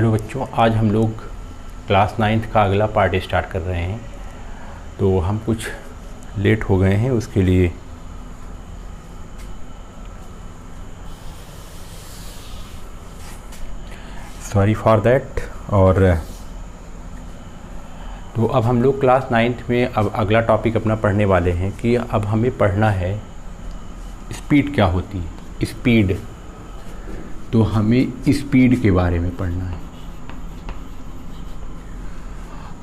Hello बच्चों, आज हम लोग क्लास 9th का अगला पार्ट स्टार्ट कर रहे हैं। तो हम कुछ लेट हो गए हैं, उसके लिए सॉरी फॉर दैट। और तो अब हम लोग क्लास 9th में अब अगला टॉपिक अपना पढ़ने वाले हैं कि अब हमें पढ़ना है स्पीड क्या होती है। स्पीड, तो हमें स्पीड के बारे में पढ़ना है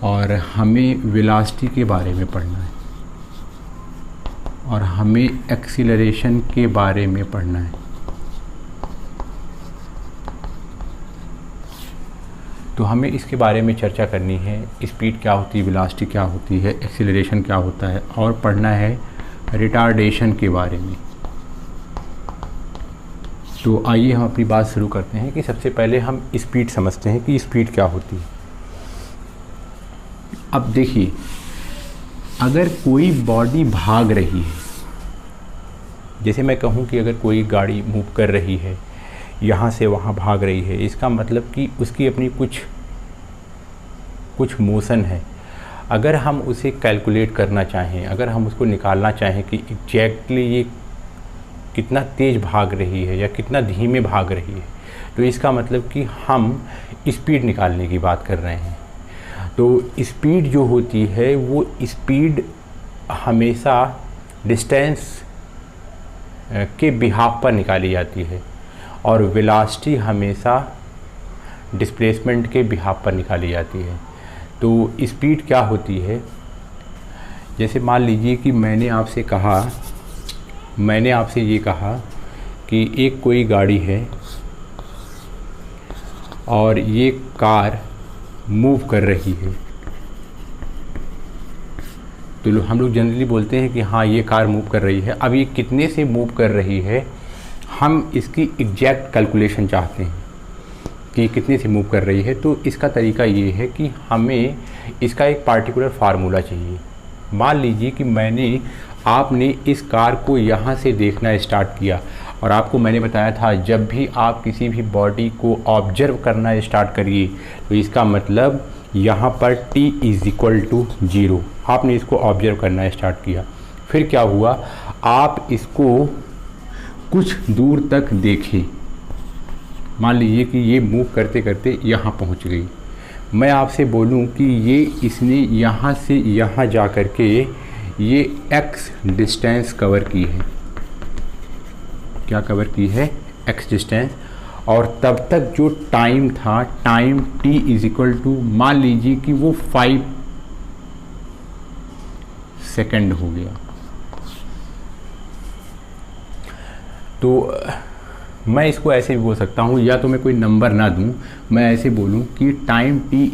और हमें वेलोसिटी के बारे में पढ़ना है और हमें एक्सीलरेशन के बारे में पढ़ना है। तो हमें इसके बारे में चर्चा करनी है, स्पीड क्या होती है, वेलोसिटी क्या होती है, एक्सीलरेशन क्या होता है, और पढ़ना है रिटार्डेशन के बारे में। तो आइए हम अपनी बात शुरू करते हैं कि सबसे पहले हम स्पीड समझते हैं कि स्पीड क्या होती है। अब देखिए, अगर कोई बॉडी भाग रही है, जैसे मैं कहूँ कि अगर कोई गाड़ी मूव कर रही है, यहाँ से वहाँ भाग रही है, इसका मतलब कि उसकी अपनी कुछ मोशन है। अगर हम उसे कैलकुलेट करना चाहें, अगर हम उसको निकालना चाहें कि एग्जैक्टली ये कितना तेज़ भाग रही है या कितना धीमे भाग रही है, तो इसका मतलब कि हम स्पीड निकालने की बात कर रहे हैं। तो स्पीड जो होती है वो स्पीड हमेशा डिस्टेंस के बिहाफ पर निकाली जाती है और वेलोसिटी हमेशा डिस्प्लेसमेंट के बिहाफ पर निकाली जाती है। तो स्पीड क्या होती है, जैसे मान लीजिए कि मैंने आपसे ये कहा कि एक कोई गाड़ी है और ये कार मूव कर रही है। तो हम लोग जनरली बोलते हैं कि हाँ, ये कार मूव कर रही है। अब ये कितने से मूव कर रही है, हम इसकी एग्जैक्ट कैलकुलेशन चाहते हैं कि कितने से मूव कर रही है। तो इसका तरीका ये है कि हमें इसका एक पार्टिकुलर फार्मूला चाहिए। मान लीजिए कि आपने इस कार को यहाँ से देखना स्टार्ट किया और आपको मैंने बताया था जब भी आप किसी भी बॉडी को ऑब्जर्व करना स्टार्ट करिए तो इसका मतलब यहाँ पर t = 0, आपने इसको ऑब्जर्व करना स्टार्ट किया। फिर क्या हुआ, आप इसको कुछ दूर तक देखें। मान लीजिए कि ये मूव करते करते यहाँ पहुँच गई। मैं आपसे बोलूँ कि इसने यहाँ से यहाँ जा कर के ये x डिस्टेंस कवर की है। क्या कवर की है? x distance. और तब तक जो टाइम था, टाइम t मान लीजिए कि वो 5 सेकंड हो गया। तो मैं इसको ऐसे भी बोल सकता हूँ, या तो मैं कोई नंबर ना दूँ, मैं ऐसे बोलूँ कि टाइम t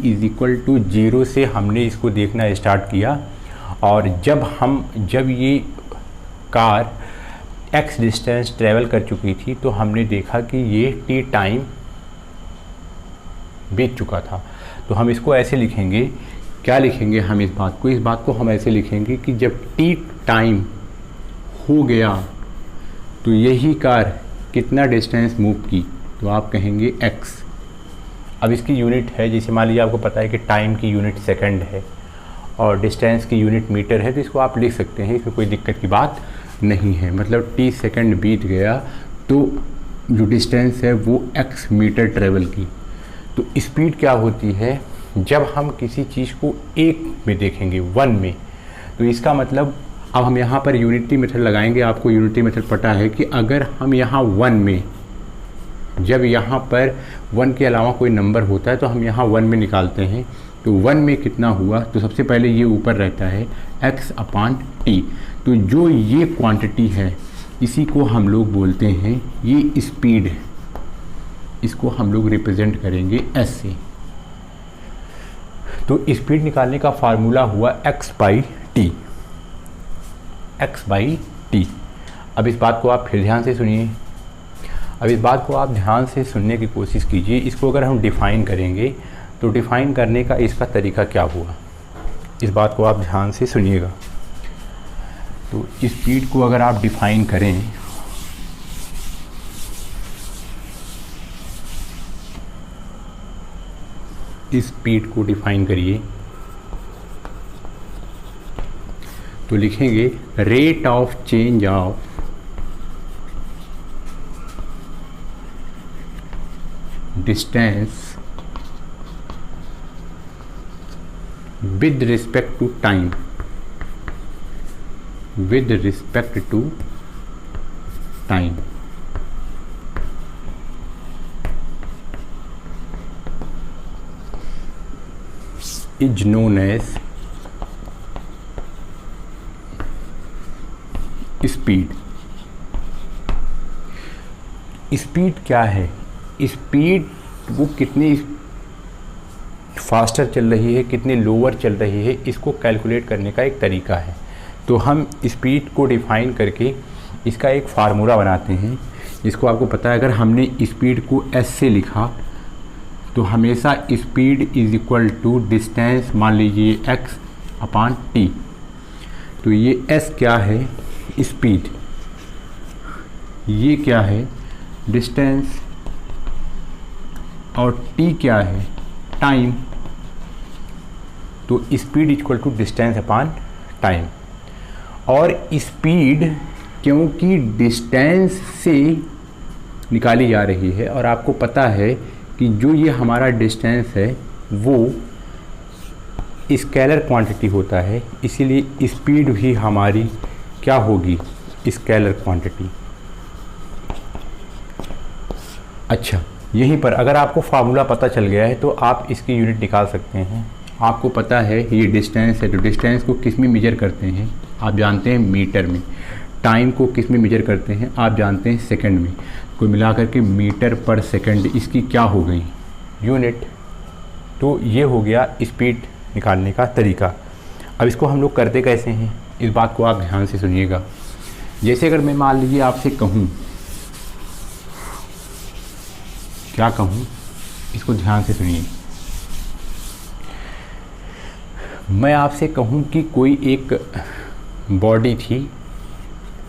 0 से हमने इसको देखना स्टार्ट किया और जब ये कार x डिस्टेंस ट्रैवल कर चुकी थी तो हमने देखा कि ये t टाइम बीत चुका था। तो हम इसको ऐसे लिखेंगे, क्या लिखेंगे हम इस बात को हम ऐसे लिखेंगे कि जब t टाइम हो गया तो यही कार कितना डिस्टेंस मूव की, तो आप कहेंगे x। अब इसकी यूनिट है, जैसे मान लीजिए आपको पता है कि टाइम की यूनिट सेकंड है और डिस्टेंस की यूनिट मीटर है, तो इसको आप लिख सकते हैं, इसमें कोई दिक्कत की बात नहीं है। मतलब t सेकंड बीत गया तो जो डिस्टेंस है वो x मीटर ट्रेवल की। तो स्पीड क्या होती है, जब हम किसी चीज़ को एक में देखेंगे, 1 में, तो इसका मतलब अब हम यहाँ पर यूनिटी मेथड लगाएंगे। आपको यूनिटी मेथड पता है कि अगर हम यहाँ 1 में, जब यहाँ पर 1 के अलावा कोई नंबर होता है तो हम यहाँ 1 में निकालते हैं, तो 1 में कितना हुआ, तो सबसे पहले ये ऊपर रहता है x/t। तो जो ये क्वांटिटी है इसी को हम लोग बोलते हैं, ये स्पीड है। इसको हम लोग रिप्रेजेंट करेंगे s से। तो स्पीड निकालने का फार्मूला हुआ x/t। अब इस बात को आप फिर ध्यान से सुनिए। अब इस बात को आप ध्यान से सुनने की कोशिश कीजिए। इसको अगर हम डिफ़ाइन करेंगे तो डिफ़ाइन करने का इसका तरीका क्या हुआ, इस बात को आप ध्यान से सुनिएगा। तो स्पीड को अगर आप डिफ़ाइन करें स्पीड को डिफाइन करिए तो लिखेंगे rate of change of distance with respect to time, with respect to time is known as speed. Speed क्या है? स्पीड वो कितनी फास्टर चल रही है, कितने लोअर चल रही है, इसको कैलकुलेट करने का एक तरीका है। तो हम स्पीड को डिफाइन करके इसका एक फार्मूला बनाते हैं। इसको आपको पता है, अगर हमने स्पीड को एस से लिखा तो हमेशा speed is equal to distance, मान लीजिए एक्स अपॉन टी। तो ये एस क्या है? स्पीड। ये क्या है? डिस्टेंस। और टी क्या है? टाइम। तो speed equal to distance upon time. और स्पीड क्योंकि डिस्टेंस से निकाली जा रही है और आपको पता है कि जो ये हमारा डिस्टेंस है वो स्केलर क्वांटिटी होता है, इसीलिए स्पीड भी हमारी क्या होगी? Scalar quantity. अच्छा, यहीं पर अगर आपको फार्मूला पता चल गया है तो आप इसकी यूनिट निकाल सकते हैं। आपको पता है ये डिस्टेंस है, तो डिस्टेंस को किस में मेजर करते हैं? आप जानते हैं मीटर में। टाइम को किस में मेजर करते हैं? आप जानते हैं सेकंड में। को मिलाकर के मीटर पर सेकंड इसकी क्या हो गई? यूनिट। तो ये हो गया स्पीड निकालने का तरीका। अब इसको हम लोग करते कैसे हैं, इस बात को आप ध्यान से सुनिएगा। जैसे अगर मैं मान लीजिए आपसे कहूँ, क्या कहूँ, इसको ध्यान से सुनिए। मैं आपसे कहूँ कि कोई एक बॉडी थी,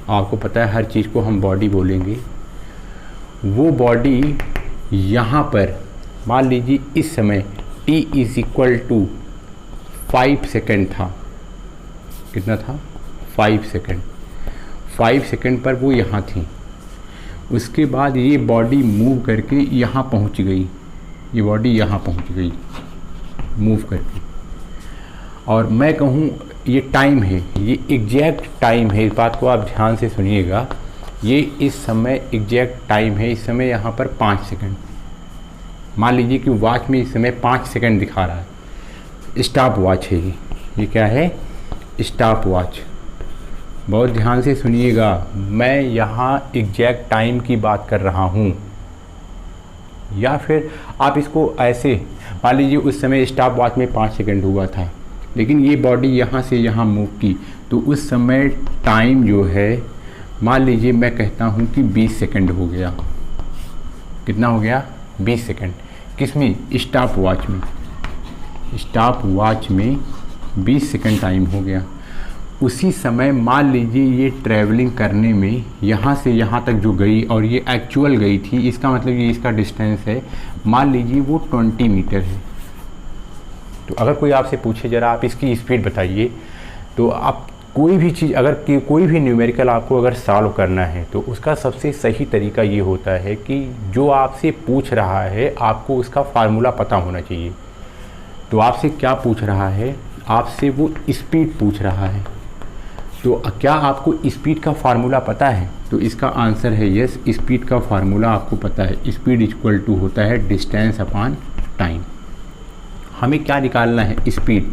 आपको पता है हर चीज़ को हम बॉडी बोलेंगे। वो बॉडी यहाँ पर मान लीजिए इस समय t is equal to 5 second था। कितना था? 5 सेकेंड। 5 सेकेंड पर वो यहाँ थी। उसके बाद ये बॉडी मूव करके यहाँ पहुँच गई। ये बॉडी यहाँ पहुँच गई मूव करके। और मैं कहूँ ये टाइम है, ये एग्जैक्ट टाइम है। इस बात को आप ध्यान से सुनिएगा। ये इस समय एग्जैक्ट टाइम है। इस समय यहाँ पर 5 सेकंड। मान लीजिए कि वॉच में इस समय 5 सेकंड दिखा रहा है। स्टॉप वॉच है ये क्या है? Stop watch. बहुत ध्यान से सुनिएगा, मैं यहाँ एग्जैक्ट टाइम की बात कर रहा हूँ। या फिर आप इसको ऐसे मान लीजिए उस समय स्टॉप वॉच में 5 सेकंड हुआ था, लेकिन ये बॉडी यहाँ से यहाँ मूव की, तो उस समय टाइम जो है मान लीजिए मैं कहता हूँ कि 20 सेकंड हो गया। कितना हो गया? 20 सेकंड। किस में? स्टॉप वॉच में। स्टॉप वॉच में 20 सेकंड टाइम हो गया। उसी समय मान लीजिए ये ट्रैवलिंग करने में यहाँ से यहाँ तक जो गई और ये एक्चुअल गई थी, इसका मतलब ये इसका डिस्टेंस है, मान लीजिए वो 20 मीटर है। तो अगर कोई आपसे पूछे ज़रा आप इसकी स्पीड बताइए, तो आप कोई भी चीज़ अगर कोई भी न्यूमेरिकल आपको अगर सॉल्व करना है तो उसका सबसे सही तरीका ये होता है कि जो आपसे पूछ रहा है आपको उसका फार्मूला पता होना चाहिए। तो आपसे क्या पूछ रहा है? आपसे वो स्पीड पूछ रहा है। तो क्या आपको स्पीड का फार्मूला पता है? तो इसका आंसर है यस, स्पीड का फार्मूला आपको पता है। स्पीड इक्वल टू होता है डिस्टेंस अपॉन टाइम। हमें क्या निकालना है? स्पीड।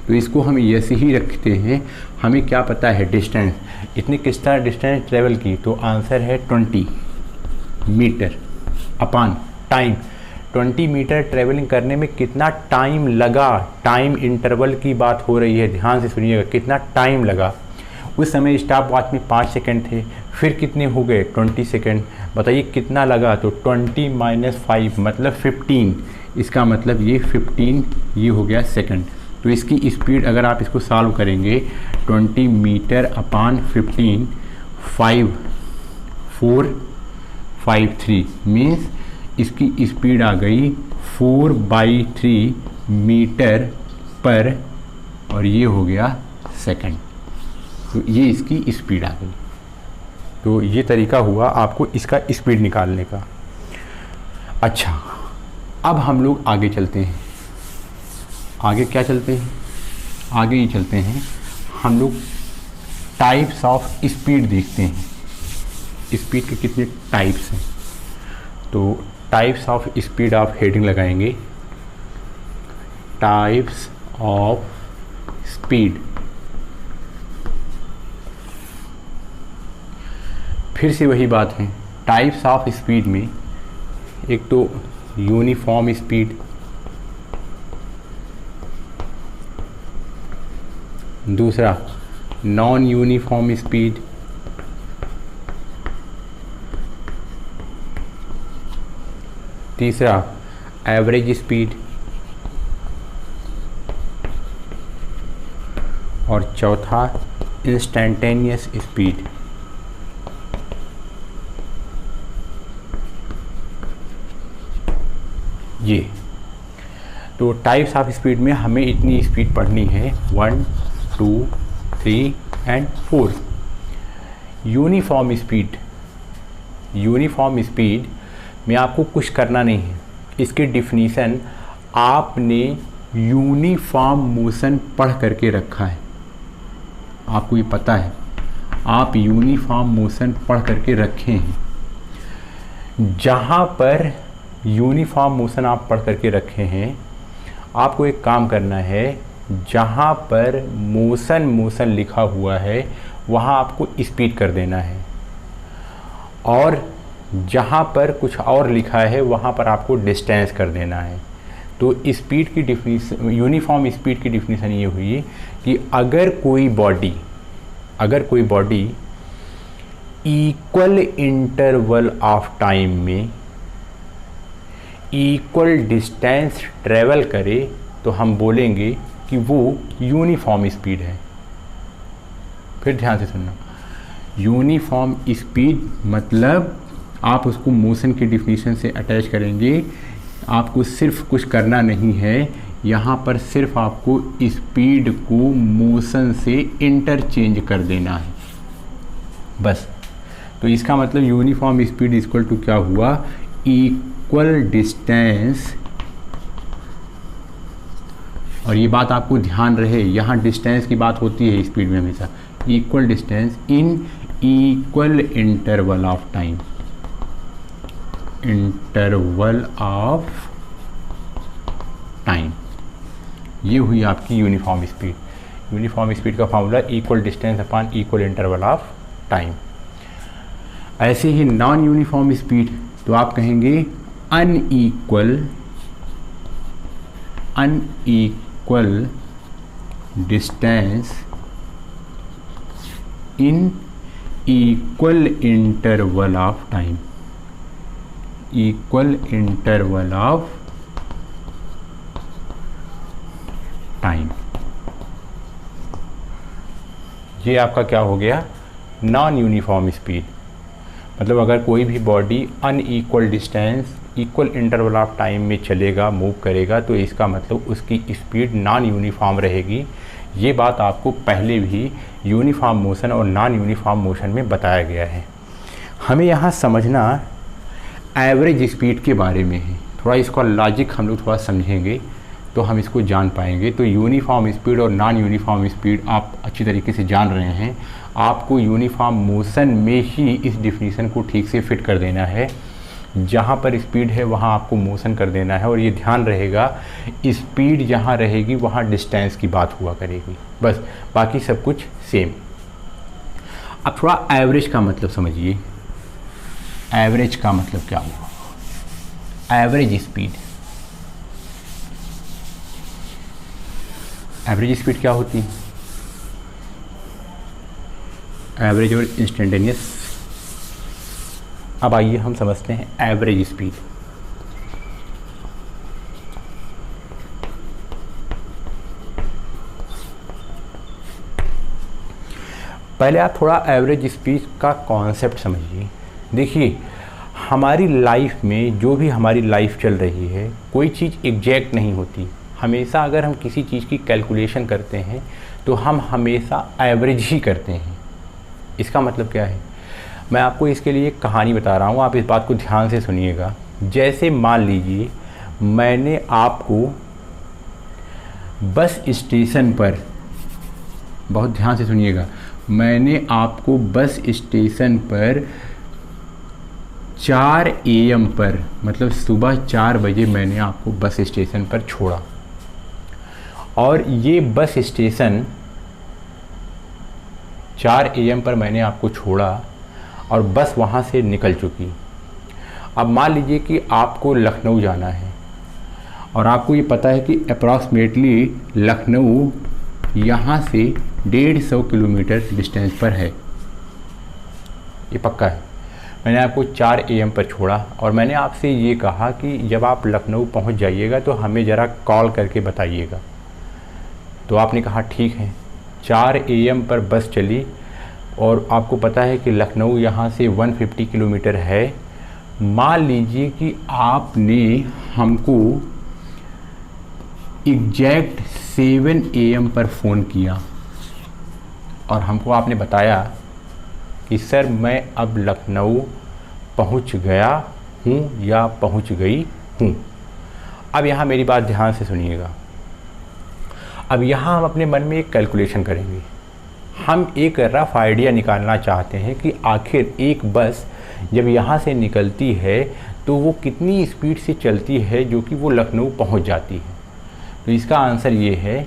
तो इसको हम ऐसे ही रखते हैं। हमें क्या पता है? डिस्टेंस। इतने कितना डिस्टेंस ट्रेवल की? तो आंसर है 20 metre upon time. 20 metre travelling करने में कितना टाइम लगा? टाइम इंटरवल की बात हो रही है, ध्यान से सुनिएगा। कितना टाइम लगा? उस समय स्टॉप वॉच में 5 सेकंड थे, फिर कितने हो गए? 20 सेकंड। बताइए कितना लगा? तो 20 - 5 मतलब 15। इसका मतलब ये 15 ये हो गया सेकंड। तो इसकी स्पीड अगर आप इसको सॉल्व करेंगे 20 मीटर अपॉन 15 5453 मीन्स इसकी स्पीड आ गई 4/3 मीटर पर और ये हो गया सेकंड। तो ये इसकी स्पीड आ गई। तो ये तरीका हुआ आपको इसका स्पीड निकालने का। अच्छा, अब हम लोग आगे चलते हैं। आगे क्या चलते हैं? आगे ये चलते हैं, हम लोग टाइप्स ऑफ स्पीड देखते हैं। स्पीड के कितने टाइप्स हैं? तो टाइप्स ऑफ स्पीड आप हेडिंग लगाएंगे, टाइप्स ऑफ स्पीड। फिर से वही बात है, टाइप्स ऑफ स्पीड में एक तो यूनिफॉर्म स्पीड, दूसरा नॉन यूनिफॉर्म स्पीड, तीसरा एवरेज स्पीड और चौथा इंस्टेंटेनियस स्पीड। ये तो टाइप्स ऑफ स्पीड में हमें इतनी स्पीड पढ़नी है, 1, 2, 3 and 4। Uniform speed, uniform speed में आपको कुछ करना नहीं है। इसकी डिफिनीशन आपने यूनिफॉर्म मोशन पढ़ करके रखा है, आपको ये पता है, आप यूनिफॉर्म मोशन पढ़ करके रखे हैं। जहाँ पर यूनिफॉर्म मोशन आप पढ़ करके रखे हैं, आपको एक काम करना है, जहाँ पर मोशन लिखा हुआ है वहाँ आपको स्पीड कर देना है, और जहाँ पर कुछ और लिखा है वहाँ पर आपको डिस्टेंस कर देना है। तो स्पीड की डिफिनीशन, यूनिफॉर्म स्पीड की डिफिनीशन ये हुई कि अगर कोई body equal interval of time में इक्वल डिस्टेंस ट्रेवल करे तो हम बोलेंगे कि वो यूनिफॉर्म स्पीड है। फिर ध्यान से सुनना, यूनिफॉर्म स्पीड मतलब आप उसको मोशन के डिफिनीशन से अटैच करेंगे। आपको सिर्फ कुछ करना नहीं है, यहाँ पर सिर्फ आपको स्पीड को मोशन से इंटरचेंज कर देना है बस। तो इसका मतलब यूनिफॉर्म स्पीड इक्वल टू क्या हुआ? इक्वल डिस्टेंस, और ये बात आपको ध्यान रहे, यहाँ डिस्टेंस की बात होती है स्पीड में हमेशा, equal distance in equal interval of time, interval of time. ये हुई आपकी यूनिफॉर्म स्पीड। यूनिफॉर्म स्पीड का formula equal distance upon equal interval of time. ऐसे ही नॉन यूनिफॉर्म स्पीड, तो आप कहेंगे unequal distance in equal interval of time, equal interval of time. ये आपका क्या हो गया? Non uniform speed. मतलब अगर कोई भी body unequal distance equal interval of time में चलेगा, मूव करेगा, तो इसका मतलब उसकी स्पीड नॉन यूनिफॉर्म रहेगी। ये बात आपको पहले भी यूनिफॉर्म मोशन और नॉन यूनिफॉर्म मोशन में बताया गया है। हमें यहाँ समझना एवरेज स्पीड के बारे में है। थोड़ा इसका लॉजिक हम लोग थोड़ा समझेंगे तो हम इसको जान पाएंगे। तो यूनिफॉर्म स्पीड और नॉन यूनिफॉर्म स्पीड आप अच्छी तरीके से जान रहे हैं। आपको यूनिफॉर्म मोशन में ही इस डिफिनीशन को ठीक से फिट कर देना है। जहाँ पर स्पीड है वहाँ आपको मोशन कर देना है, और ये ध्यान रहेगा स्पीड जहाँ रहेगी वहाँ डिस्टेंस की बात हुआ करेगी, बस बाकी सब कुछ सेम। अब थोड़ा एवरेज का मतलब समझिए। एवरेज का मतलब क्या हुआ? एवरेज स्पीड, एवरेज स्पीड क्या होती है? एवरेज और इंस्टेंटेनियस। अब आइए हम समझते हैं एवरेज स्पीड। पहले आप थोड़ा एवरेज स्पीड का कॉन्सेप्ट समझिए। देखिए, हमारी लाइफ में जो भी हमारी लाइफ चल रही है, कोई चीज़ एग्जैक्ट नहीं होती। हमेशा अगर हम किसी चीज़ की कैलकुलेशन करते हैं तो हम हमेशा एवरेज ही करते हैं। इसका मतलब क्या है, मैं आपको इसके लिए एक कहानी बता रहा हूँ, आप इस बात को ध्यान से सुनिएगा। जैसे मान लीजिए मैंने आपको बस स्टेशन पर, बहुत ध्यान से सुनिएगा, मैंने आपको बस स्टेशन पर 4 AM पर, मतलब सुबह 4 बजे मैंने आपको बस स्टेशन पर छोड़ा, और ये बस स्टेशन 4 AM पर मैंने आपको छोड़ा और बस वहाँ से निकल चुकी। अब मान लीजिए कि आपको लखनऊ जाना है और आपको ये पता है कि अप्रॉक्सीमेटली लखनऊ यहाँ से 150 किलोमीटर डिस्टेंस पर है, ये पक्का है। मैंने आपको 4 AM पर छोड़ा और मैंने आपसे ये कहा कि जब आप लखनऊ पहुँच जाइएगा तो हमें ज़रा कॉल करके बताइएगा। तो आपने कहा ठीक है। 4 AM पर बस चली और आपको पता है कि लखनऊ यहाँ से 150 किलोमीटर है। मान लीजिए कि आपने हमको एग्जैक्ट 7 AM पर फ़ोन किया और हमको आपने बताया कि सर मैं अब लखनऊ पहुंच गया हूं या पहुंच गई हूं। अब यहाँ मेरी बात ध्यान से सुनिएगा। अब यहाँ हम अपने मन में एक कैलकुलेशन करेंगे। हम एक रफ़ आइडिया निकालना चाहते हैं कि आखिर एक बस जब यहाँ से निकलती है तो वो कितनी स्पीड से चलती है जो कि वो लखनऊ पहुँच जाती है। तो इसका आंसर ये है,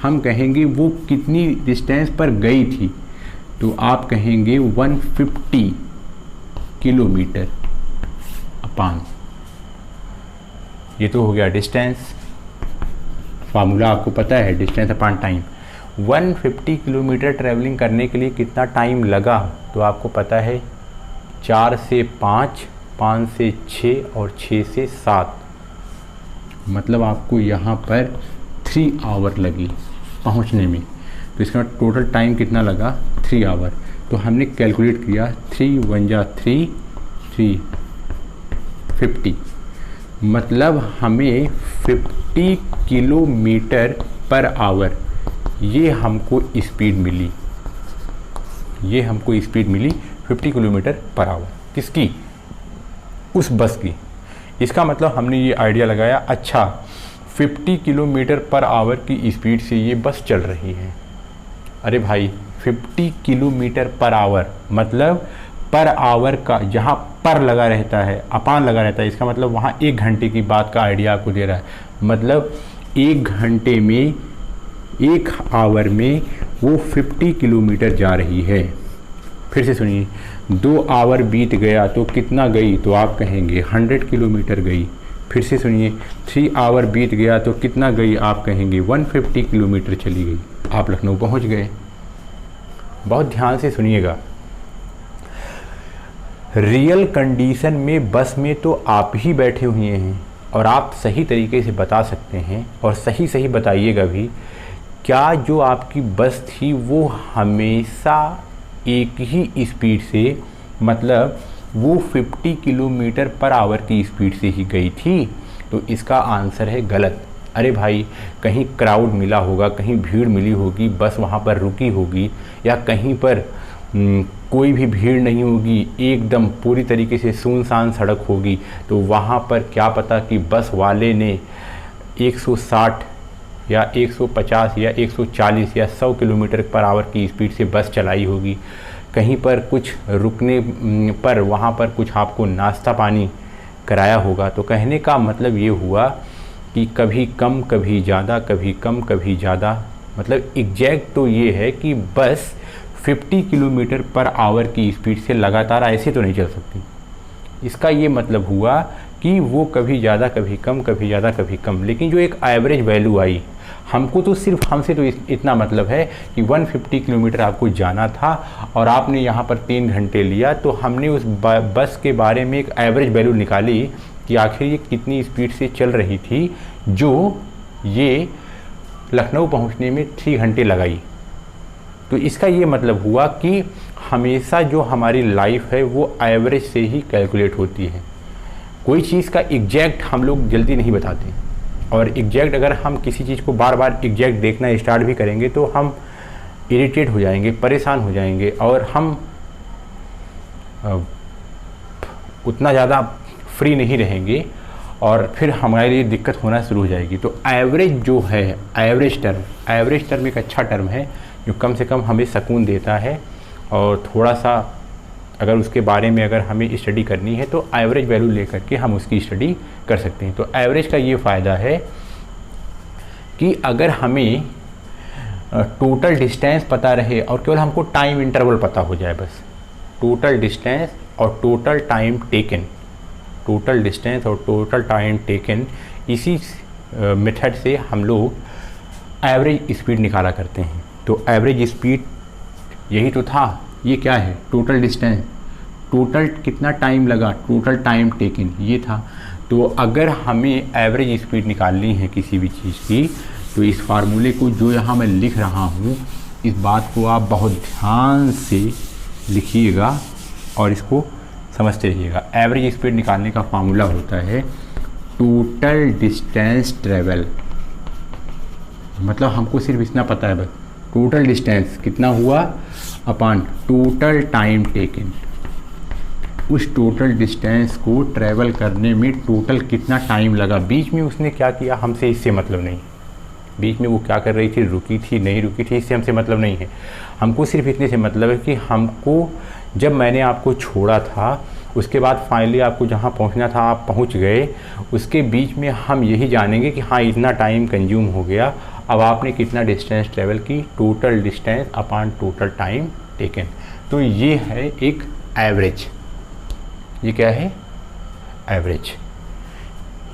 हम कहेंगे वो कितनी डिस्टेंस पर गई थी, तो आप कहेंगे 150 किलोमीटर अपान, ये तो हो गया डिस्टेंस, फार्मूला आपको पता है, डिस्टेंस अपान टाइम। 150 किलोमीटर ट्रैवलिंग करने के लिए कितना टाइम लगा, तो आपको पता है 4 से 5, 5 से 6 और 6 से 7, मतलब आपको यहाँ पर 3 आवर लगी पहुँचने में। तो इसका टोटल टाइम कितना लगा, 3 आवर। तो हमने कैलकुलेट किया 3 1 जा 3, 350, मतलब हमें 50 किलोमीटर पर आवर ये हमको स्पीड मिली, ये हमको स्पीड मिली 50 किलोमीटर पर आवर। किसकी, उस बस की। इसका मतलब हमने ये आइडिया लगाया, अच्छा 50 किलोमीटर पर आवर की स्पीड से ये बस चल रही है। अरे भाई 50 किलोमीटर पर आवर मतलब पर आवर का जहाँ पर लगा रहता है, अपान लगा रहता है, इसका मतलब वहाँ 1 घंटे की बात का आइडिया आपको दे रहा है। मतलब 1 घंटे में, 1 आवर में वो 50 किलोमीटर जा रही है। फिर से सुनिए, 2 आवर बीत गया तो कितना गई, तो आप कहेंगे 100 किलोमीटर गई। फिर से सुनिए, 3 आवर बीत गया तो कितना गई, आप कहेंगे 150 किलोमीटर चली गई। आप लखनऊ पहुंच गए। बहुत ध्यान से सुनिएगा, रियल कंडीशन में बस में तो आप ही बैठे हुए हैं और आप सही तरीके से बता सकते हैं, और सही सही बताइएगा भी, क्या जो आपकी बस थी वो हमेशा एक ही स्पीड से, मतलब वो 50 किलोमीटर पर आवर की स्पीड से ही गई थी? तो इसका आंसर है गलत। अरे भाई, कहीं क्राउड मिला होगा, कहीं भीड़ मिली होगी, बस वहाँ पर रुकी होगी, या कहीं पर कोई भी भीड़ नहीं होगी, एकदम पूरी तरीके से सुनसान सड़क होगी, तो वहाँ पर क्या पता कि बस वाले ने 160 या 150 या 140 या 100 किलोमीटर पर आवर की स्पीड से बस चलाई होगी। कहीं पर कुछ रुकने पर वहाँ पर कुछ आपको नाश्ता पानी कराया होगा। तो कहने का मतलब ये हुआ कि कभी कम कभी ज़्यादा, कभी कम कभी ज़्यादा, मतलब एग्जैक्ट तो ये है कि बस 50 किलोमीटर पर आवर की स्पीड से लगातार ऐसे तो नहीं चल सकती। इसका ये मतलब हुआ कि वो कभी ज़्यादा कभी कम, कभी ज़्यादा कभी कम, लेकिन जो एक एवरेज वैल्यू आई, हमको तो सिर्फ, हमसे तो इतना मतलब है कि 150 किलोमीटर आपको जाना था और आपने यहाँ पर 3 घंटे लिया, तो हमने उस बस के बारे में एक एवरेज वैल्यू निकाली कि आखिर ये कितनी स्पीड से चल रही थी, जो ये लखनऊ पहुँचने में 3 घंटे लगाई। तो इसका ये मतलब हुआ कि हमेशा जो हमारी लाइफ है वो एवरेज से ही कैलकुलेट होती है। कोई चीज़ का एग्जैक्ट हम लोग जल्दी नहीं बताते। और एग्जैक्ट अगर हम किसी चीज़ को बार बार एग्जैक्ट देखना स्टार्ट भी करेंगे तो हम इरिटेट हो जाएंगे, परेशान हो जाएंगे और हम उतना ज़्यादा फ्री नहीं रहेंगे और फिर हमारे लिए दिक्कत होना शुरू हो जाएगी। तो एवरेज जो है, एवरेज टर्म एक अच्छा टर्म है जो कम से कम हमें सुकून देता है और थोड़ा सा अगर उसके बारे में अगर हमें स्टडी करनी है तो एवरेज वैल्यू लेकर के हम उसकी स्टडी कर सकते हैं। तो एवरेज का ये फ़ायदा है कि अगर हमें टोटल डिस्टेंस पता रहे और केवल हमको टाइम इंटरवल पता हो जाए, बस टोटल डिस्टेंस और total time taken, total distance और टोटल टाइम टेकन, इसी मेथड से हम लोग एवरेज स्पीड निकाला करते हैं। तो एवरेज स्पीड यही तो था, ये क्या है, टोटल डिस्टेंस, टोटल कितना टाइम लगा, टोटल टाइम टेकन, ये था। तो अगर हमें एवरेज स्पीड निकालनी है किसी भी चीज़ की तो इस फार्मूले को जो यहाँ मैं लिख रहा हूँ, इस बात को आप बहुत ध्यान से लिखिएगा और इसको समझते रहिएगा। एवरेज स्पीड निकालने का फार्मूला होता है टोटल डिस्टेंस ट्रेवल, मतलब हमको सिर्फ इतना पता है बस, टोटल डिस्टेंस कितना हुआ अपॉन टोटल टाइम टेकन, उस टोटल डिस्टेंस को ट्रैवल करने में टोटल कितना टाइम लगा, बीच में उसने क्या किया हमसे इससे मतलब नहीं, बीच में वो क्या कर रही थी, रुकी थी नहीं रुकी थी, इससे हमसे मतलब नहीं है। हमको सिर्फ इतने से मतलब है कि हमको जब मैंने आपको छोड़ा था उसके बाद फाइनली आपको जहाँ पहुँचना था आप पहुँच गए, उसके बीच में हम यही जानेंगे कि हाँ इतना टाइम कंज्यूम हो गया, अब आपने कितना डिस्टेंस ट्रेवल की, total distance upon total time taken. तो ये है एक एवरेज, ये क्या है, एवरेज,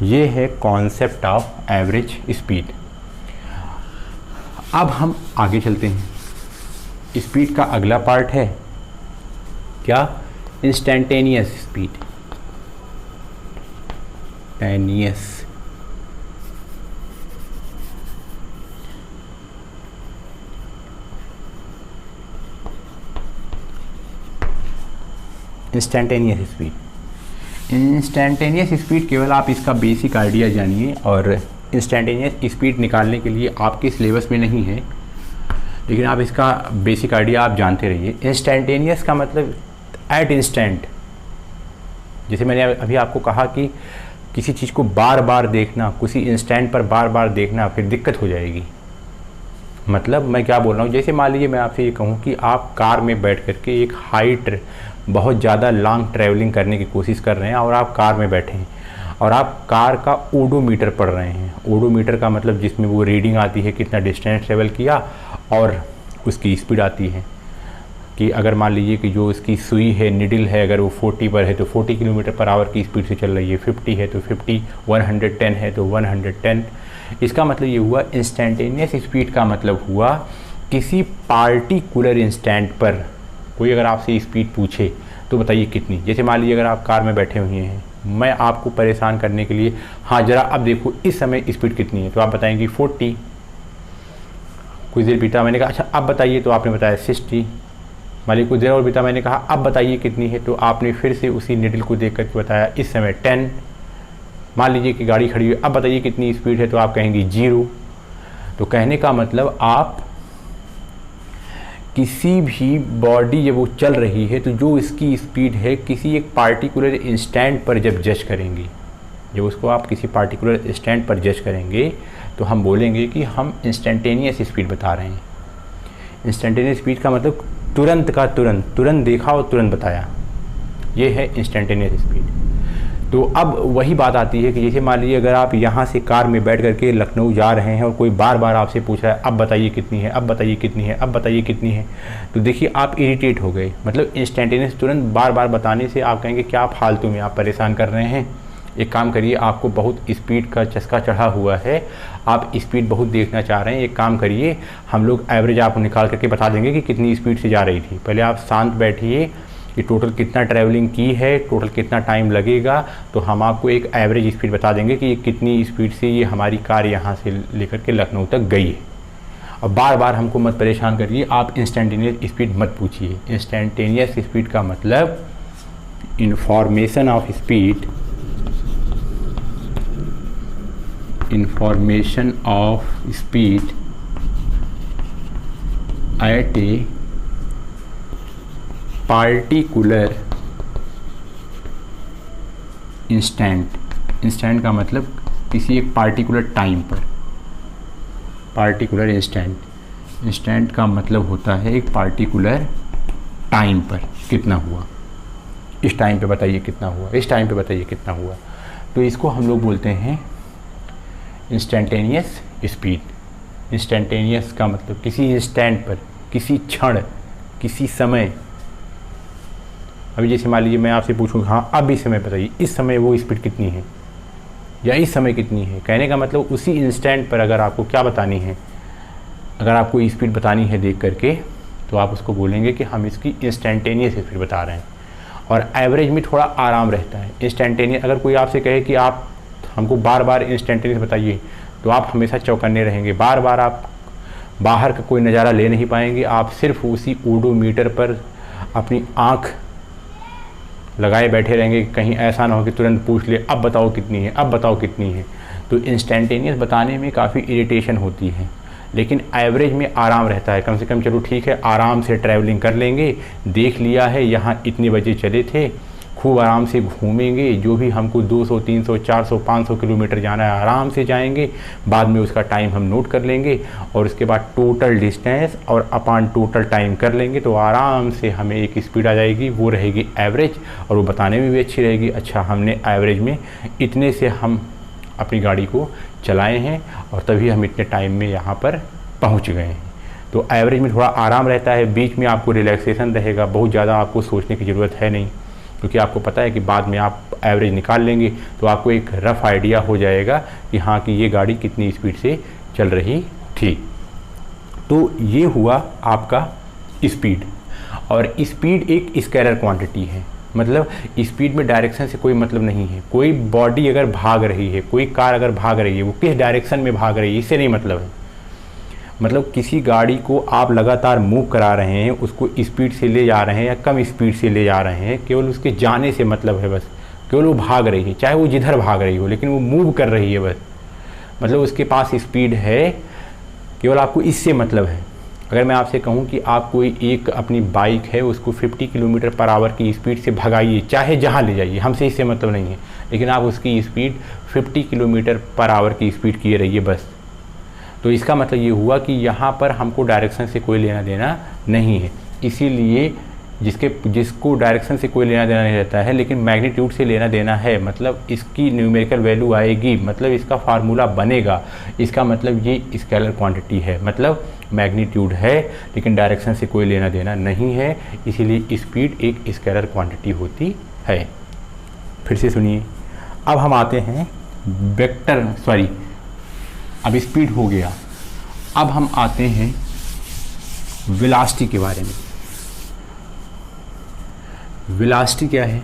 ये है कॉन्सेप्ट ऑफ एवरेज स्पीड। अब हम आगे चलते हैं, स्पीड का अगला पार्ट है क्या, इंस्टेंटेनियस स्पीड, टेनियस। इंस्टेंटेनियस स्पीड, इंस्टेंटेनियस स्पीड केवल आप इसका बेसिक आइडिया जानिए, और इंस्टेंटेनियस स्पीड निकालने के लिए आपके सिलेबस में नहीं है लेकिन आप इसका बेसिक आइडिया आप जानते रहिए। इंस्टेंटेनियस का मतलब एट इंस्टेंट, जैसे मैंने अभी आपको कहा कि किसी चीज़ को बार बार देखना, किसी इंस्टेंट पर बार बार देखना फिर दिक्कत हो जाएगी। मतलब मैं क्या बोल रहा हूँ, जैसे मान लीजिए मैं आपसे ये कहूँ कि आप कार में बैठ करके एक हाइट बहुत ज़्यादा लॉन्ग ट्रैवलिंग करने की कोशिश कर रहे हैं और आप कार में बैठे हैं और आप कार का ओडोमीटर पढ़ रहे हैं। ओडोमीटर का मतलब जिसमें वो रीडिंग आती है कितना डिस्टेंस ट्रेवल किया और उसकी स्पीड आती है कि अगर मान लीजिए कि जो इसकी सुई है, निडल है, अगर वो 40 पर है तो 40 किलोमीटर पर आवर की स्पीड से चल रही है, 50 है तो 50, 110 है तो 110। इसका मतलब ये हुआ इंस्टेंटेनियस स्पीड का मतलब हुआ किसी पार्टिकुलर इंस्टेंट पर कोई अगर आपसे स्पीड पूछे तो बताइए कितनी। जैसे मान लीजिए अगर आप कार में बैठे हुए हैं, मैं आपको परेशान करने के लिए, हाँ ज़रा अब देखो इस समय स्पीड कितनी है, तो आप बताएंगे 40। कुछ देर बीता, मैंने कहा अच्छा अब बताइए, तो आपने बताया 60। मान लीजिए कुछ देर और बीता, मैंने कहा अब बताइए कितनी है, तो आपने फिर से उसी निडल को देख करके बताया इस समय 10। मान लीजिए कि गाड़ी खड़ी हुई, अब बताइए कितनी स्पीड है, तो आप कहेंगे 0। तो कहने का मतलब आप किसी भी बॉडी जब वो चल रही है तो जो इसकी स्पीड है किसी एक पार्टिकुलर इंस्टेंट पर जब जज करेंगे, जब उसको आप किसी पार्टिकुलर इंस्टेंट पर जज करेंगे तो हम बोलेंगे कि हम इंस्टेंटेनियस स्पीड बता रहे हैं। इंस्टेंटेनियस स्पीड का मतलब तुरंत का तुरंत, तुरंत देखा और तुरंत बताया, ये है इंस्टेंटेनियस स्पीड। तो अब वही बात आती है कि जैसे मान लीजिए अगर आप यहाँ से कार में बैठ करके लखनऊ जा रहे हैं और कोई बार बार आपसे पूछ रहा है अब बताइए कितनी है, अब बताइए कितनी है, अब बताइए कितनी है, तो देखिए आप इरिटेट हो गए। मतलब इंस्टेंटेनियस तुरंत बार बार बताने से आप कहेंगे क्या फालतू में आप परेशान कर रहे हैं। एक काम करिए, आपको बहुत स्पीड का चस्का चढ़ा हुआ है, आप स्पीड बहुत देखना चाह रहे हैं, एक काम करिए हम लोग एवरेज आपको निकाल करके बता देंगे कि कितनी स्पीड से जा रही थी। पहले आप शांत बैठिए कि टोटल कितना ट्रैवलिंग की है, टोटल कितना टाइम लगेगा, तो हम आपको एक एवरेज स्पीड बता देंगे कि ये कितनी स्पीड से ये हमारी कार यहाँ से लेकर के लखनऊ तक गई है। और बार बार हमको मत परेशान करिए, आप इंस्टेंटेनियस स्पीड मत पूछिए। इंस्टेंटेनियस स्पीड का मतलब information of speed information of speed at a particular instant का मतलब किसी एक पार्टिकुलर टाइम पर, पार्टिकुलर इंस्टेंट का मतलब होता है एक पार्टिकुलर टाइम पर कितना हुआ, इस टाइम पे बताइए कितना हुआ, इस टाइम पे बताइए कितना हुआ। तो इसको हम लोग बोलते हैं इंस्टेंटेनियस स्पीड। इंस्टेंटेनियस का मतलब किसी इंस्टेंट पर, किसी क्षण, किसी समय। अभी जैसे मान लीजिए मैं आपसे पूछूँ, हाँ अब इस समय बताइए इस समय वो स्पीड कितनी है या इस समय कितनी है, कहने का मतलब उसी इंस्टेंट पर अगर आपको क्या बतानी है, अगर आपको स्पीड बतानी है देख करके, तो आप उसको बोलेंगे कि हम इसकी इंस्टेंटेनियस स्पीड बता रहे हैं। और एवरेज में थोड़ा आराम रहता है। इंस्टेंटेनियस अगर कोई आपसे कहे कि आप हमको बार बार इंस्टेंटेनियस बताइए, तो आप हमेशा चौकन्ने रहेंगे, बार बार आप बाहर का कोई नज़ारा ले नहीं पाएंगे, आप सिर्फ उसी ओडोमीटर पर अपनी आँख लगाए बैठे रहेंगे, कहीं ऐसा ना हो कि तुरंत पूछ ले अब बताओ कितनी है, अब बताओ कितनी है। तो इंस्टेंटेनियस बताने में काफ़ी इरिटेशन होती है, लेकिन एवरेज में आराम रहता है। कम से कम चलो ठीक है, आराम से ट्रैवलिंग कर लेंगे, देख लिया है यहाँ इतने बजे चले थे, खूब आराम से घूमेंगे, जो भी हमको 200, 300, 400, 500 किलोमीटर जाना है आराम से जाएंगे, बाद में उसका टाइम हम नोट कर लेंगे और उसके बाद टोटल डिस्टेंस और अपॉन टोटल टाइम कर लेंगे, तो आराम से हमें एक स्पीड आ जाएगी, वो रहेगी एवरेज, और वो बताने में भी अच्छी रहेगी। अच्छा, हमने एवरेज में इतने से हम अपनी गाड़ी को चलाए हैं और तभी हम इतने टाइम में यहाँ पर पहुँच गए हैं। तो एवरेज में थोड़ा आराम रहता है, बीच में आपको रिलैक्सेशन रहेगा, बहुत ज़्यादा आपको सोचने की ज़रूरत है नहीं, क्योंकि आपको पता है कि बाद में आप एवरेज निकाल लेंगे तो आपको एक रफ़ आइडिया हो जाएगा कि हाँ कि ये गाड़ी कितनी स्पीड से चल रही थी। तो ये हुआ आपका स्पीड। और स्पीड एक स्केलर क्वांटिटी है, मतलब स्पीड में डायरेक्शन से कोई मतलब नहीं है। कोई बॉडी अगर भाग रही है, कोई कार अगर भाग रही है, वो किस डायरेक्शन में भाग रही है इससे नहीं मतलब है। मतलब किसी गाड़ी को आप लगातार मूव करा रहे हैं, उसको स्पीड से ले जा रहे हैं या कम स्पीड से ले जा रहे हैं, केवल उसके जाने से मतलब है बस, केवल वो भाग रही है, चाहे वो जिधर भाग रही हो, लेकिन वो मूव कर रही है बस, मतलब उसके पास स्पीड है, केवल आपको इससे मतलब है। अगर मैं आपसे कहूं कि आप कोई एक अपनी बाइक है उसको 50 किलोमीटर पर आवर की स्पीड से भगाइए, चाहे जहां ले जाइए, हमसे इससे मतलब नहीं है, लेकिन आप उसकी स्पीड 50 किलोमीटर पर आवर की स्पीड किए रहिए बस। तो इसका मतलब ये हुआ कि यहाँ पर हमको डायरेक्शन से कोई लेना देना नहीं है, इसीलिए जिसको डायरेक्शन से कोई लेना देना नहीं रहता है, लेकिन मैग्नीट्यूड से लेना देना है, मतलब इसकी न्यूमेरिकल वैल्यू आएगी, मतलब इसका फार्मूला बनेगा, इसका मतलब ये स्केलर क्वांटिटी है, मतलब मैग्नीट्यूड है लेकिन डायरेक्शन से कोई लेना देना नहीं है, इसीलिए स्पीड एक स्केलर क्वांटिटी होती है। फिर से सुनिए, अब हम आते हैं अब स्पीड हो गया, अब हम आते हैं वेलोसिटी के बारे में। वेलोसिटी क्या है?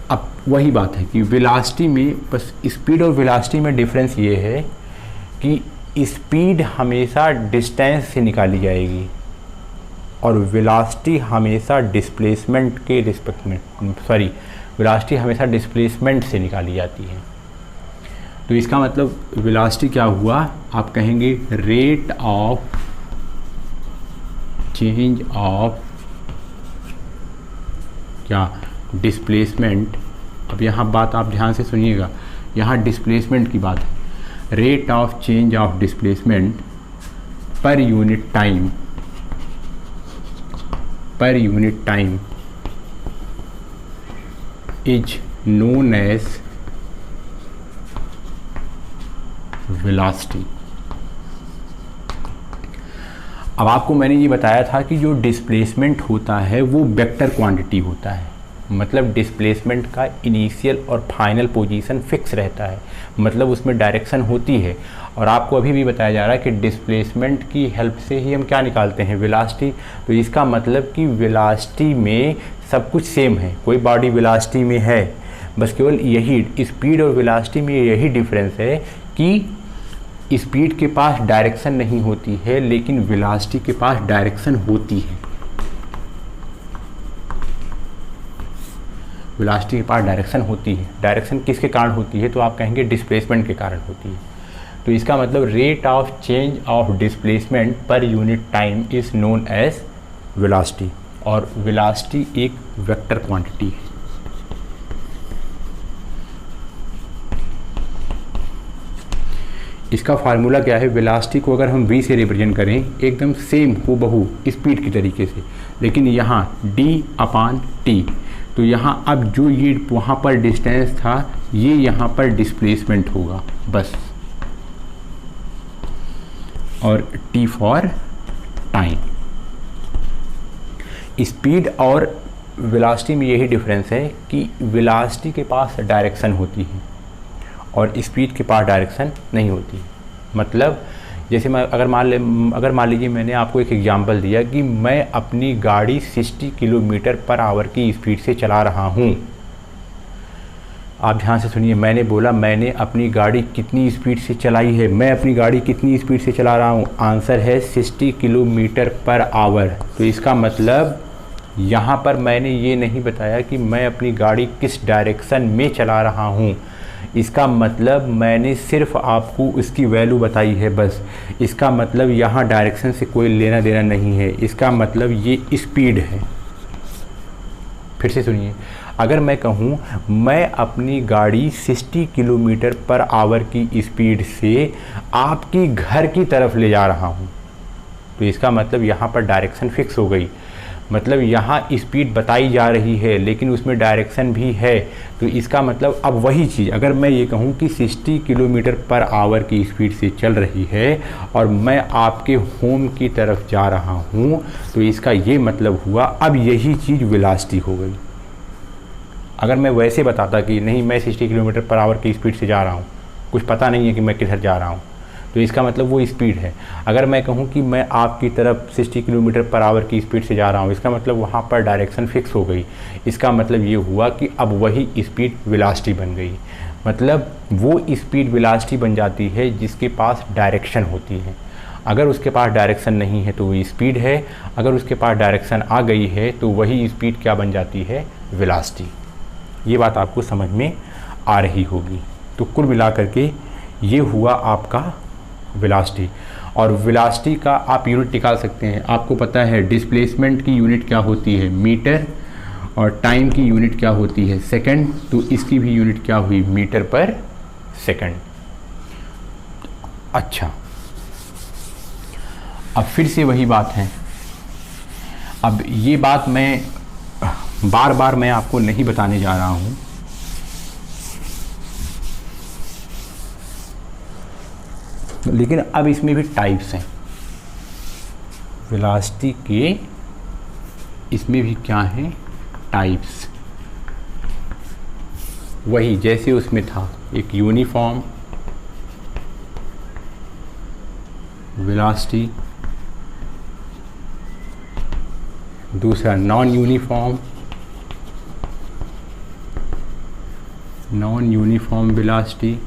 अब वही बात है कि वेलोसिटी में बस स्पीड और वेलोसिटी में डिफरेंस ये है कि स्पीड हमेशा डिस्टेंस से निकाली जाएगी और वेलोसिटी हमेशा डिस्प्लेसमेंट के रिस्पेक्ट में वेलोसिटी हमेशा डिस्प्लेसमेंट से निकाली जाती है। तो इसका मतलब वेलोसिटी क्या हुआ, आप कहेंगे रेट ऑफ चेंज ऑफ क्या डिस्प्लेसमेंट। अब यहाँ बात आप ध्यान से सुनिएगा, यहाँ डिस्प्लेसमेंट की बात है। Rate of change of displacement per unit time is known as velocity. अब आपको मैंने ये बताया था कि जो डिस्प्लेसमेंट होता है वो वेक्टर क्वांटिटी होता है, मतलब डिस्प्लेसमेंट का इनिशियल और फाइनल पोजीशन फिक्स रहता है, मतलब उसमें डायरेक्शन होती है। और आपको अभी भी बताया जा रहा है कि डिस्प्लेसमेंट की हेल्प से ही हम क्या निकालते हैं, वेलोसिटी। तो इसका मतलब कि वेलोसिटी में सब कुछ सेम है, कोई बॉडी वेलोसिटी में है, बस केवल यही स्पीड और वेलोसिटी में यही डिफरेंस है कि स्पीड के पास डायरेक्शन नहीं होती है लेकिन वेलोसिटी के पास डायरेक्शन होती है। वेलोसिटी के पास डायरेक्शन होती है। डायरेक्शन किसके कारण होती है? तो आप कहेंगे डिस्प्लेसमेंट के कारण होती है। तो इसका मतलब rate of change of displacement per unit time is known as velocity. और वेलोसिटी एक वेक्टर क्वांटिटी है। इसका फार्मूला क्या है? वेलोसिटी को अगर हम v से रिप्रेजेंट करें एकदम सेम हूबहू स्पीड की तरीके से, लेकिन यहाँ d/t, तो यहाँ अब जो ये वहाँ पर डिस्टेंस था ये यहाँ पर डिस्प्लेसमेंट होगा बस, और t फॉर टाइम। स्पीड और वेलोसिटी में यही डिफरेंस है कि वेलोसिटी के पास डायरेक्शन होती है और स्पीड के पास डायरेक्शन नहीं होती। मतलब जैसे मैं अगर मान लीजिए मैंने आपको एक एग्जांपल दिया कि मैं अपनी गाड़ी 60 किलोमीटर पर आवर की स्पीड से चला रहा हूँ। आप ध्यान से सुनिए, मैंने बोला मैंने अपनी गाड़ी कितनी स्पीड से चलाई है, मैं अपनी गाड़ी कितनी स्पीड से चला रहा हूँ। आंसर है 60 किलोमीटर पर आवर। तो इसका मतलब यहाँ पर मैंने ये नहीं बताया कि मैं अपनी गाड़ी किस डायरेक्शन में चला रहा हूँ। इसका मतलब मैंने सिर्फ आपको इसकी वैल्यू बताई है बस। इसका मतलब यहाँ डायरेक्शन से कोई लेना देना नहीं है। इसका मतलब ये स्पीड है। फिर से सुनिए, अगर मैं कहूँ मैं अपनी गाड़ी 60 किलोमीटर पर आवर की स्पीड से आपकी घर की तरफ ले जा रहा हूँ, तो इसका मतलब यहाँ पर डायरेक्शन फिक्स हो गई। मतलब यहाँ स्पीड बताई जा रही है लेकिन उसमें डायरेक्शन भी है। तो इसका मतलब अब वही चीज़ अगर मैं ये कहूँ कि 60 किलोमीटर पर आवर की स्पीड से चल रही है और मैं आपके होम की तरफ जा रहा हूँ, तो इसका ये मतलब हुआ अब यही चीज़ वेलोसिटी हो गई। अगर मैं वैसे बताता कि नहीं मैं 60 किलोमीटर पर आवर की स्पीड से जा रहा हूँ, कुछ पता नहीं है कि मैं किधर जा रहा हूँ, तो इसका मतलब वो स्पीड है। अगर मैं कहूँ कि मैं आपकी तरफ 60 किलोमीटर पर आवर की स्पीड से जा रहा हूँ, इसका मतलब वहाँ पर डायरेक्शन फिक्स हो गई। इसका मतलब ये हुआ कि अब वही स्पीड वेलोसिटी बन गई। मतलब वो स्पीड वेलोसिटी बन जाती है जिसके पास डायरेक्शन होती है। अगर उसके पास डायरेक्शन नहीं है तो वो स्पीड है, अगर उसके पास डायरेक्शन आ गई है तो वही स्पीड क्या बन जाती है? वेलोसिटी। ये बात आपको समझ में आ रही होगी। तो कुल मिलाकर के ये हुआ आपका वेलोसिटी। और वेलोसिटी का आप यूनिट निकाल सकते हैं। आपको पता है डिस्प्लेसमेंट की यूनिट क्या होती है? मीटर, और टाइम की यूनिट क्या होती है? सेकंड। तो इसकी भी यूनिट क्या हुई? मीटर पर सेकंड। अच्छा, अब फिर से वही बात है। अब ये बात मैं बार बार मैं आपको नहीं बताने जा रहा हूँ, लेकिन अब इसमें भी टाइप्स हैं वेलोसिटी के। इसमें भी क्या हैं? टाइप्स। वही जैसे उसमें था एक यूनिफॉर्म वेलोसिटी, दूसरा non uniform velocity,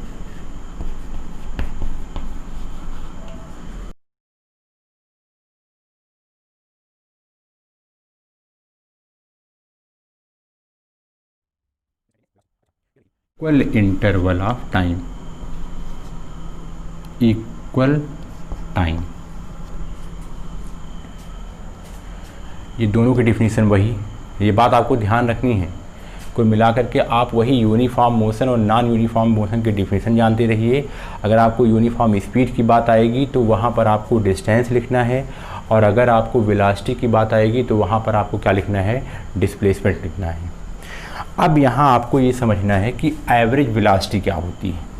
equal interval of time, equal time. ये दोनों की डिफिनीशन वही। ये बात आपको ध्यान रखनी है। कुल मिलाकर के आप वही यूनिफॉर्म मोशन और नॉन यूनिफॉर्म मोशन की डिफिनीशन जानते रहिए। अगर आपको यूनिफॉर्म स्पीड की बात आएगी तो वहाँ पर आपको डिस्टेंस लिखना है, और अगर आपको वेलोसिटी की बात आएगी तो वहाँ पर आपको क्या लिखना है? डिस्प्लेसमेंट लिखना है। अब यहाँ आपको ये समझना है कि एवरेज वेलोसिटी क्या होती है।